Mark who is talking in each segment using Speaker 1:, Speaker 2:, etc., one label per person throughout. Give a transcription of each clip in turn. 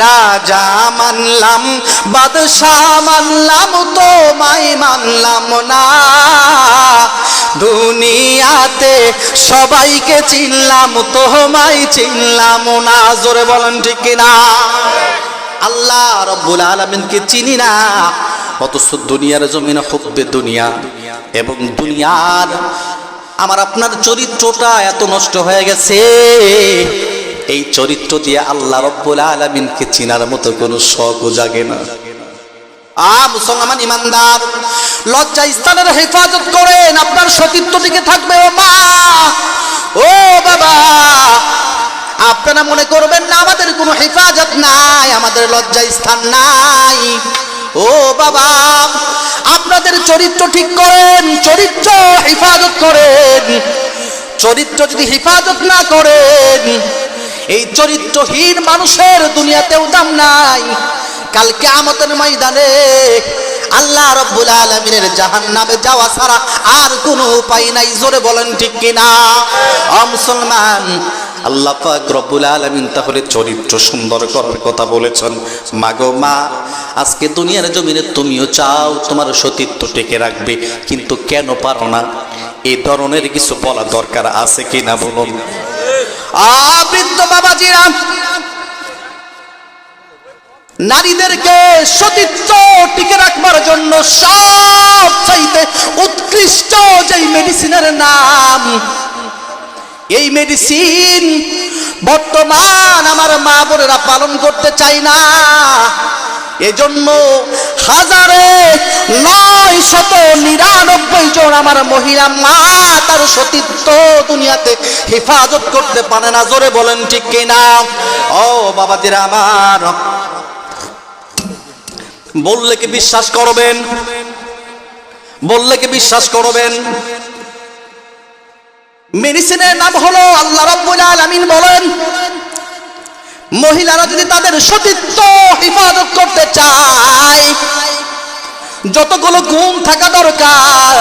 Speaker 1: রাজা মানলাম বাদশাহ মানলাম তোমায় মানলাম না, দুনিয়াতে সবাইকে চিনলাম তোমায় চিনলাম না। জোরে বলেন ঠিক কিনা? আল্লাহ রব্বুল আলামিনকে চিনি না, অথচ দুনিয়ার জমিনে হুব্বে দুনিয়া এবং দুনিয়ার আমার আপনার চরিত্রটা এত নষ্ট হয়ে গেছে, এই চরিত্র দিয়ে আল্লাহ রব্বুল আলামিনকে চিনার মতো কোনো শখও জাগে না। মুসলমান ইমানদার, লজ্জা স্থানের হেফাজত করেন, আপনার সতীত্ব টিকে থাকবে। ও মা, ও বাবা, আপনারা মনে করবেন না আমাদের কোনো হেফাজত নাই, আমাদের লজ্জা স্থান নাই। ও বাবা, আপনাদের চরিত্র ঠিক করেন, চরিত্র হেফাজত করেন। চরিত্র যদি হেফাজত না করেন, এই চরিত্রহীন মানুষের দুনিয়াতেও দাম নাই। কাল কিয়ামতের ময়দানে আল্লাহ রাব্বুল আলামিনের জাহান্নামে যাওয়া ছাড়া আর কোনো উপায় নাই। জোরে বলেন ঠিক কিনা? ও মুসলমান, আল্লাহ পাক রব্বুল আলামিন তাহলে চরিত্র সুন্দর করার কথা বলেছেন। মাগো মা, আজকে দুনিয়ার জমিনে তুমিও চাও তোমার সতীত্ব টিকে রাখবে, কিন্তু কেন পারো না? এই ধরনের কিছু বলা দরকার আছে কিনা বলুন। বৃদ্ধ বাবাজিরা, নারীদেরকে সতীত্ব টিকে রাখবার জন্য সবচাইতে উৎকৃষ্ট যেই মেডিসিনের নাম, এই মেডিসিন বর্তমান আমার মা বোনেরা পালন করতে চায় না। এজন্য 999 জন আমার মহিলা মা তার সতীত্ব দুনিয়াতে হেফাজত করতে পারে না। জোরে বলেন ঠিক কিনা? ও বাবাজিরা আমার, বললে কি বিশ্বাস করবেন? বললে কি বিশ্বাস করবেন? মেডিসিনের নাম হলো, আল্লাহ রাব্বুল আলামিন বলেন, মহিলারা যদি তাদের সতীত্ব হেফাজত করতে চায়, যতগুলো গুণ থাকা দরকার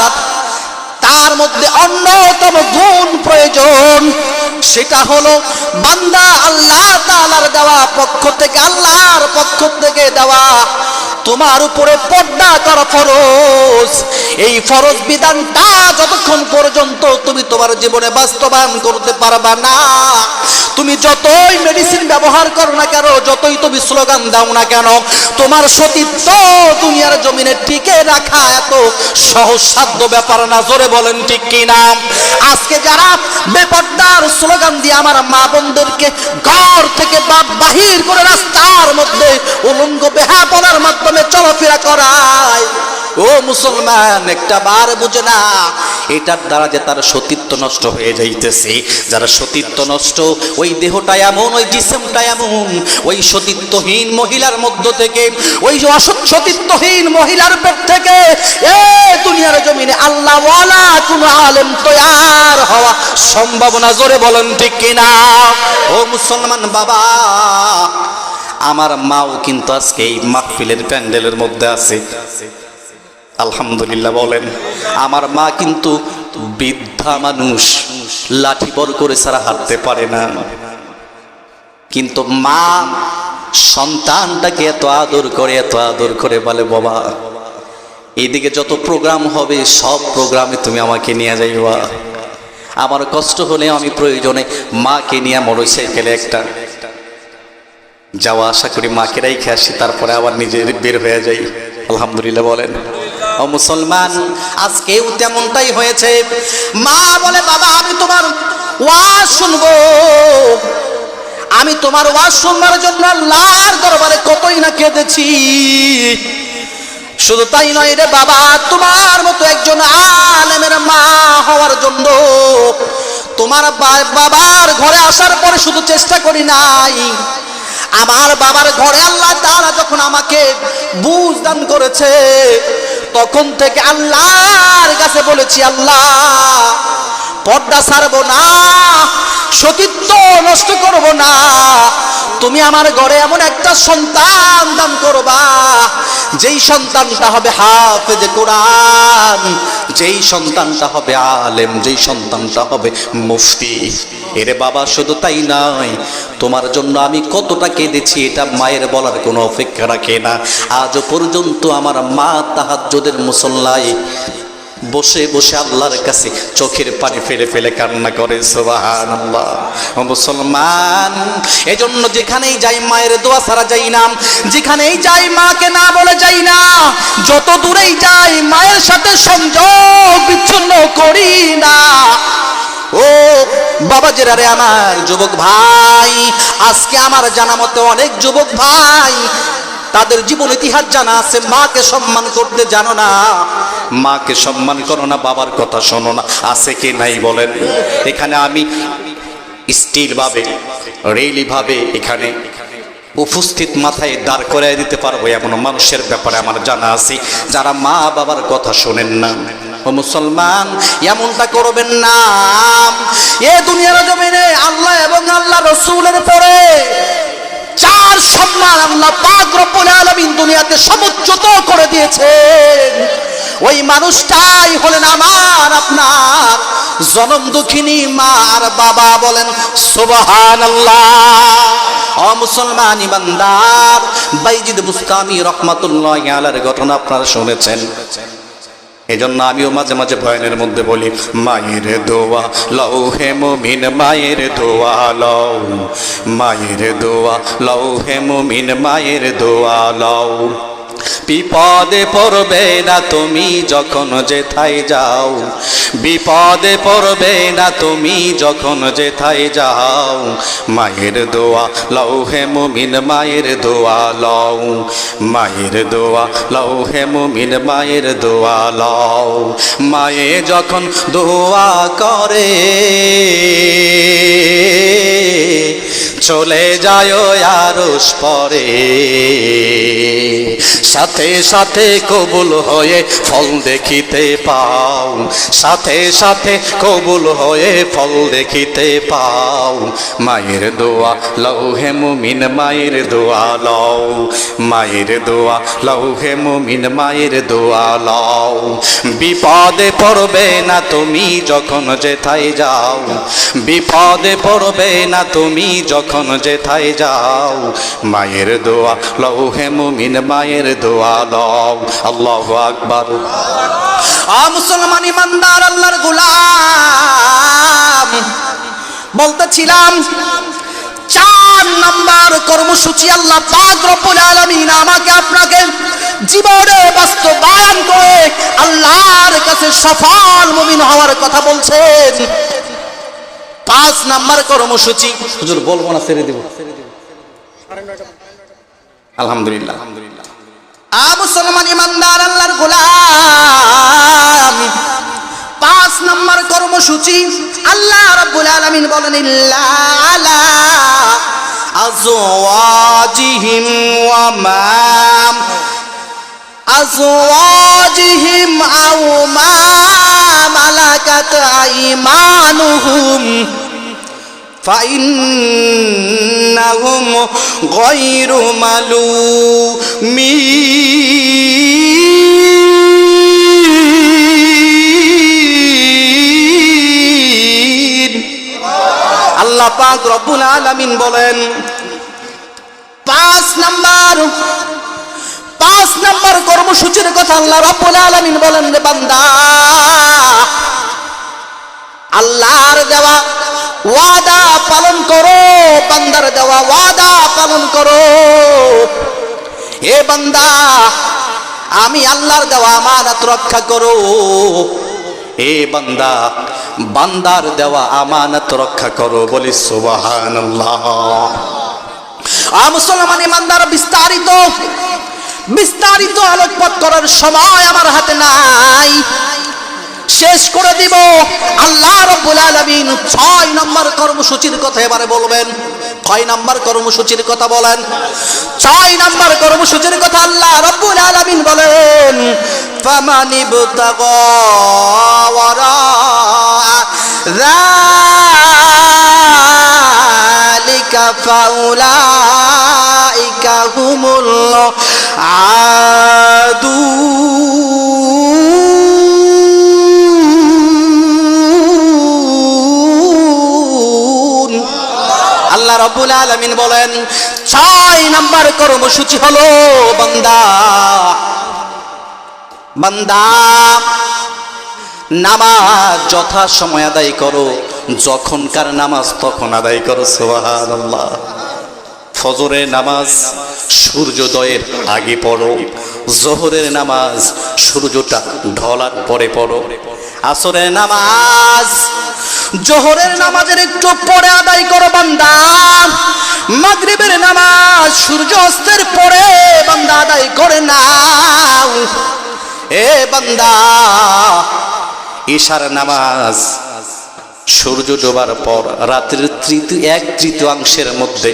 Speaker 1: তার মধ্যে অন্যতম গুণ প্রয়োজন। সেটা হলো বান্দা আল্লাহ তাআলার দেওয়া পক্ষ থেকে, আল্লাহর পক্ষ থেকে দেওয়া তোমার উপরে পর্দা করা ফরজ। এই ফরজ বিধানটা যতক্ষণ পর্যন্ত তুমি তোমার জীবনে বাস্তবায়ন করতে পারবা না, তুমি যতই মেডিসিন ব্যবহার করো না কেন, যতই তুমি স্লোগান দাও না কেন, তোমার সতীত্ব দুনিয়ার জমিনে টিকে রাখা এত সহজসাধ্য ব্যাপার না। জোরে বলেন ঠিক কিনা? আজকে যারা বেপর্দার স্লোগান দিয়ে আমার মা বোনদেরকে ঘর থেকে বাহির করে রাস্তার মধ্যে উলঙ্গ বেহাপনার মাধ্যমে চলাফেরা করায়, ও মুসলমান একটা বার বুঝে না এটার দ্বারা যে তার সতীত্ব নষ্ট হয়ে যাইতেছে। যারা সতীত্ব নষ্ট, ওই দেহটা এমন, ওই জিসমটা এমন, ওই সতীত্বহীন মহিলার মধ্য থেকে, ওই সতীত্বহীন মহিলার পেট থেকে দুনিয়ার জমিনে আল্লাহওয়ালা কোন আলেম তৈয়ার হওয়া সম্ভব না। জোরে বলেন ঠিক কিনা? ও মুসলমান বাবা, আমার মাও কিন্তু আজকে এই মাহফিলের প্যান্ডেলের মধ্যে আছে, আলহামদুলিল্লাহ বলেন। আমার মা কিন্তু বৃদ্ধা মানুষ, লাঠি বর করে ছাড়া হাঁটতে পারে না, কিন্তু মা সন্তানটাকে এত আদর করে, এত আদর করে বলে, বাবা এইদিকে যত প্রোগ্রাম হবে সব প্রোগ্রামে তুমি আমাকে নিয়ে যাইবা, আমার কষ্ট হলে আমি প্রয়োজনে মাকে নিয়ে মোটরসাইকেলে একটা যাওয়া আশা করি, মাকে রেখে আসি, তারপরে আবার নিজে বের হয়ে যাই। আলহামদুলিল্লাহ বলেন। ও মুসলমান, আজকেও তেমনটাই হয়েছে। মা বলে, বাবা আমি তোমার ওয়াজ শুনবো, আমি তোমার ওয়াজ শুনবার জন্য আল্লাহর দরবারে কতই না কেঁদেছি। শুধু তাই নয় রে বাবা, তোমার মতো একজন আলেমের মা হওয়ার জন্য তোমার বাবার ঘরে আসার পরে শুধু চেষ্টা করি নাই, আমার বাবার ঘরে আল্লাহ তাআলা যখন আমাকে বুঝ দান করেছে, তখন থেকে আল্লাহর কাছে বলেছি, আল্লাহ পর্দা ছাড়বো না, সতীত্ব নষ্ট করব না, তুমি আমার ঘরে এমন একটা সন্তান দান করবা যেই সন্তানটা হবে হাফেজ কোরআন, যেই সন্তানটা হবে আলেম, যেই সন্তানটা হবে মুফতি। এরে বাবা, শুধু তাই নয়, তোমার জন্য আমি কতটা কেঁদেছি এটা মায়ের বলার কোনো অপেক্ষা রাখে না। আজও পর্যন্ত আমার মা তাহাজ্জুদের মুসল্লায় বসে বসে আল্লাহর কাছে চোখের পানি ফেলে ফেলে কান্না করে। সুবহানাল্লাহ। ও মুসলমান, এজন্য যেখানেই যাই মায়ের দোয়া ছাড়া যাই না, যেখানেই যাই মাকে না বলে যাই না, যত দূরেই যাই মায়ের সাথে সংযোগ বিচ্ছিন্ন করি না। ও বাবা জেরারে, আমার যুবক ভাই, আজকে আমার জানা মতে অনেক যুবক ভাই তাদের জীবন ইতিহাস জানা আছে, মাকে সম্মান করতে জানো না, মাকে সম্মান করো না, বাবার কথা শোনো না। আছে কি নাই বলেন? এখানে আমি স্টিল ভাবে, রেইলি ভাবে এখানে উপস্থিত মাথায় দাঁড় করাই দিতে পারবো এমন মানুষের ব্যাপারে আমার জানা আছে যারা মা বাবার কথা শোনেন না। ও মুসলমান, এমনটা করবেন না। এ দুনিয়ার জমিনে আল্লাহ এবং আল্লাহ রসুলের পরে চার সম্মান আল্লাহ পাক রব্বুল আলামিন দুনিয়াতে সমুচ্চত করে দিয়েছেন। ওই মানুষটাই হলেন আমার আপনার জনম দুঃখিনী মা আর বাবা। বলেন সুবহানাল্লাহ। ও মুসলমান ইমানদার, বাইজিদ বুস্তামি রাহমাতুল্লাহি আলাইহির ঘটনা আপনারা শুনেছেন। এজন্য আমিও মাঝে মাঝে বয়ানের মধ্যে বলি, মায়ের দোয়া লও হে মুমিন, মায়ের দোয়া লও, মায়ের দোয়া লও হে মুমিন, মায়ের দোয়া লও। বিপদে পড়বে না তুমি যখন যেথায় যাও, বিপদে পড়বে না তুমি যখন যেথায় যাও। মায়ের দোয়া লও হে মুমিন, মায়ের দোয়া লও, মায়ের দোয়া লও হে মুমিন, মায়ের দোয়া লও। মায়ে যখন দোয়া করে চলে যায় আরশ পরে, সাথে সাথে কবুল হয়ে ফল দেখিতে পাও, সাথে সাথে কবুল হয়ে ফল দেখিতে পাও। মায়ের দোয়া লও হে মুমিন, মায়ের দোয়া লও, মায়ের দোয়া লও হে মুমিন, মায়ের দোয়া লও। বিপদে পড়বে না তুমি যখন যেথায় যাও, বিপদে পড়বে না তুমি যখন যেথায় যাও। মায়ের দোয়া লও হে মুমিন, মায়ের দোয়া লও। আল্লাহু আকবার। মুসলমান ইমানদার আল্লাহর গোলাম, বলতেছিলাম 4 নাম্বার কর্মসূচি আল্লাহ পাক রব্বুল আলামিন আমাকে আপনাকে জীবনে বাস্তবায়ন করে আল্লাহর কাছে সফল মুমিন হওয়ার কথা বলছেন। 5 নাম্বার কর্মসূচি, হুজুর বলবো না, ছেড়ে দেব। আলহামদুলিল্লাহ। মুসলমান ইমানদার আল্লাহর গোলাম, 5 নাম্বার কর্মসূচি আল্লাহ রাব্বুল আলামিন বলেন, ইল্লা আলা আজওয়াজিহিম ওয়া মা আজওয়াজিহিম আও মা মালাকাত আইমানুহুম ফাইন্নাহুম গায়রু মালুমিন। আল্লাহ পাক রব্বুল আলামিন বলেন 5 নাম্বার কর্মসূচির কথা আল্লাহ রব্বুল আলামিন বলেন, রে বান্দা, আল্লাহর দেওয়া ওয়াদা পালন করো, বান্দার দেওয়া ওয়াদা পালন করো। হে বান্দা, আমি আল্লাহর দেওয়া আমানত রক্ষা করো। হে বান্দা, বান্দার দেওয়া আমানত রক্ষা করো। বলি সুবহানাল্লাহ। মুসলমান ইমানদার, বিস্তারিত আলোকপাত করার সময় আমার হাতে নাই, শেষ করে দিব। আল্লাহ রাব্বুল আলামিন 6 নম্বর কর্মসূচির কথা এবারে বলবেন। কয় নাম্বার কর্মসূচির কথা বলেন? 6 নাম্বার কর্মসূচির কথা আল্লাহ রাব্বুল আলামিন বলেন, ফামানিবতাগা ওয়ারা যালিকা ফাউলা হুমুল আদু আল্লাহ রাব্বুল আলামিন বলেন 6 নাম্বার কর্মসূচি হলো বান্দা বান্দা নামাজ যথা সময় আদায় করো, যখনকার নামাজ তখন আদায় করো। সুবহানাল্লাহ। ফজরের নামাজ সূর্যোদয়ের আগে পড়ো, জোহরের নামাজ সূর্যটা ঢলার পরে পড়ো, আসরের নামাজ জোহরের নামাজের একটু পরে আদায় করো বান্দা, মাগরিবের নামাজ সূর্য অস্তের পরে বান্দা আদায় করে নাও। এ বান্দা ঈশার নামাজ সূর্য ডোবার পর রাতের 1/3 মধ্যে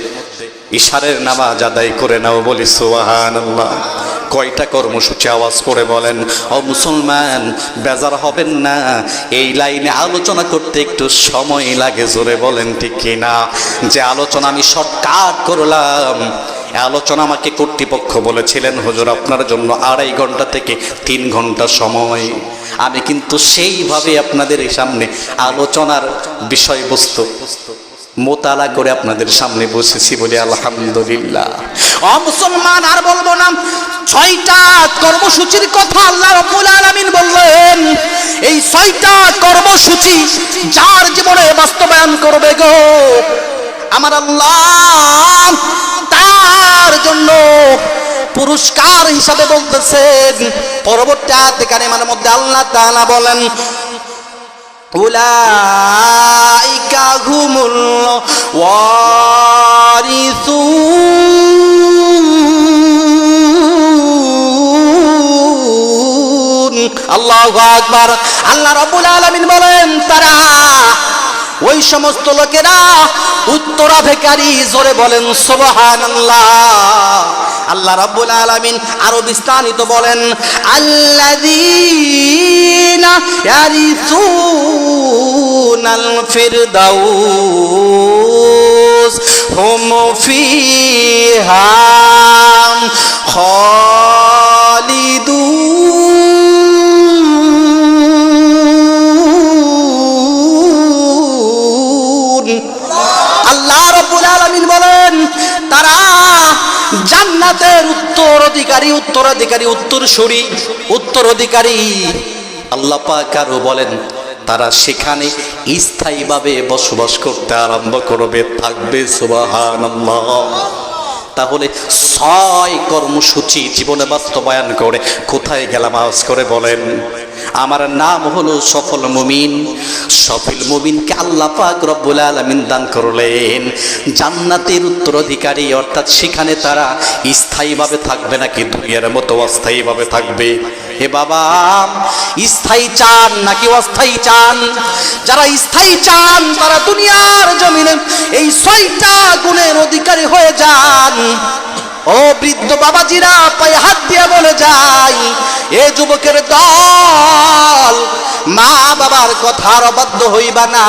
Speaker 1: ঈশারের নামাজ আদায় করে নাও। বলি সুবহানাল্লাহ। কয়টা কর্মসূচি আওয়াজ করে বলেন। ও মুসলমান, বেজার হবেন না, এই লাইনে আলোচনা করতে একটু সময় লাগে, জোরে বলেন ঠিক কিনা? যে আলোচনা আমি শর্টকাট করলাম, আলোচনা আমাকে কর্তৃপক্ষ বলেছিলেন হুজুর আপনার জন্য 2.5 ঘন্টা থেকে 3 ঘন্টা সময়। আমি কিন্তু সেইভাবে আপনাদের সামনে আলোচনার বিষয়বস্তু মোতালা করে আপনাদের সামনে বসেছি বলে আলহামদুলিল্লাহ। ও মুসলমান, আর বলবো না। 6টা কর্মসূচির কথা আল্লাহ রাব্বুল আলামিন বললেন। এই 6টা কর্মসূচি যার জীবনে বাস্তবায়ন করবে গো আমার আল্লাহ, তার জন্য পুরস্কার হিসাবে বলতেছেন। পরবর্তী আয়াতে কারিমার মধ্যে আল্লাহ তাআলা বলেন উলাইকা হুমুল ওয়ারিসুন। আল্লাহু আকবার। আল্লাহ রাব্বুল আলামিন বলেন তারা ওই সমস্ত লোকেরা উত্তরাধিকারী। জোরে বলেন সুবহানাল্লাহ। আল্লাহ রাব্বুল আলামিন আরো বিস্তারিত বলেন আল্লাযীনা ইয়ারিসুনাল ফিরদাউস হুম ফিহা খালিদুন। আল্লাহ রাব্বুল আলামিন বলেন তারা জান্নাতের উত্তরাধিকারী। আল্লাহ পাক আরো বলেন তারা সেখানে স্থায়ীভাবে বসবাস করতে আরম্ভ করবে, থাকবে। সুবহানাল্লাহ। তাহলে 6 কর্মসূচি জীবনে বাস্তবায়ন করে কোথায় গেলাম আওয়াজ করে বলেন। আমার নাম হলো সফল মুমিন। সফল মুমিনকে আল্লাহ পাক রব্বুল আলামিন দান করলেন জান্নাতের উত্তরাধিকারী, অর্থাৎ সেখানে তারা স্থায়ীভাবে থাকবে নাকি দুনিয়ার মতো অস্থায়ীভাবে থাকবে? হে বাবা, স্থায়ী চান নাকি অস্থায়ী চান? যারা স্থায়ী চান তারা দুনিয়ার জমিনে এই 6টা গুণের অধিকারী হয়ে যান। ও বৃদ্ধ বাবাজিরা, পায়ে হাত দিয়ে বলে যাই, এ যুবকের দল, মা বাবার কথার অবাধ্য হইবা না।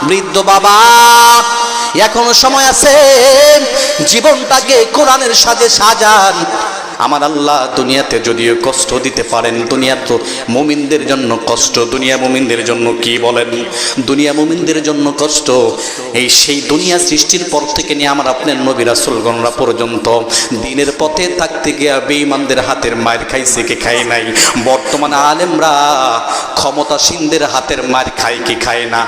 Speaker 1: বৃদ্ধ বাবা, এখনো সময় আছে, জীবনটাকে কোরআনের সাথে সাজান। আমার আল্লাহ দুনিয়াতে যদিও কষ্ট দিতে পারেন, দুনিয়া তো মুমিনদের জন্য কষ্ট। দুনিয়া মুমিনদের জন্য কি বলেন? দুনিয়া মুমিনদের জন্য কষ্ট। সেই দুনিয়া সৃষ্টির পর থেকে নিয়ে আমার আপনার নবী রাসূলগণরা পর্যন্ত দিনের পথে থাকতে গিয়ে বেঈমানদের হাতের মার খাইছে কি খায় নাই? বর্তমানে আলেমরা ক্ষমতাসীনদের হাতের মার খায় কি খায় না?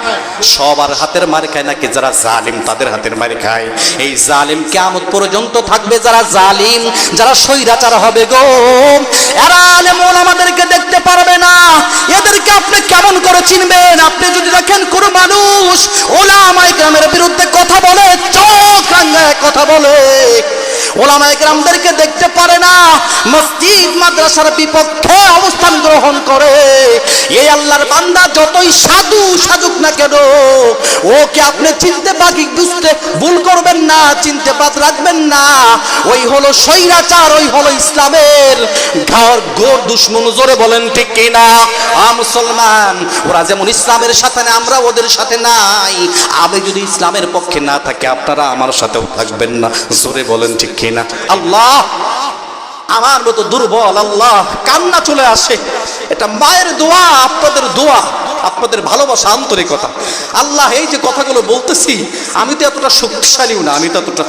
Speaker 1: সবার হাতের মার খায় নাকি যারা জালিম তাদের হাতের মার খায়? এই জালিম কিয়ামত পর্যন্ত থাকবে। যারা জালিম, যারা স্বৈরাচার হবে গো, এরা আলেম ওলামাদেরকে দেখতে পারবে না। এদেরকে আপনি কেমন করে চিনবেন? আপনি যদি দেখেন কোন মানুষ ওলামায়ে কেরামের বিরুদ্ধে কথা বলে, চোখ রাঙায় কথা বলে, ওলামায়ে কেরামদেরকে দেখতে পারে না, মসজিদ মাদ্রাসার বিপক্ষে অবস্থান গ্রহণ করে, এই আল্লাহর বান্দা যতই সাধু সাজুক না কেন, ওকে আপনি চিনতে বাকি বুঝতে ভুল করবেন না, চিনতে বাদ রাখবেন না। ওই হলো স্বৈরাচার, ওই হলো ইসলামের ঘর গোর দুশ্মন। জোরে বলেন ঠিক কিনা? মুসলমান, ওরা যেমন ইসলামের সাথে না, আমরা ওদের সাথে নাই। আমি যদি ইসলামের পক্ষে না থাকি, আপনারা আমার সাথেও থাকবেন না। জোরে বলেন ঠিক কিনা? কিনা? আল্লাহ, আমার মতো দুর্বল আল্লাহ কান্না চলে আসে। এটা মায়ের দোয়া, আপনাদের দোয়া, আপনাদের ভালোবাসা, আন্তরিকতা। আল্লাহ, এই যে কথাগুলো বলতেছি, আমি তো এতটা শক্তিশালীও না, আমি তো এতটা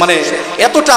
Speaker 1: মানে এতটা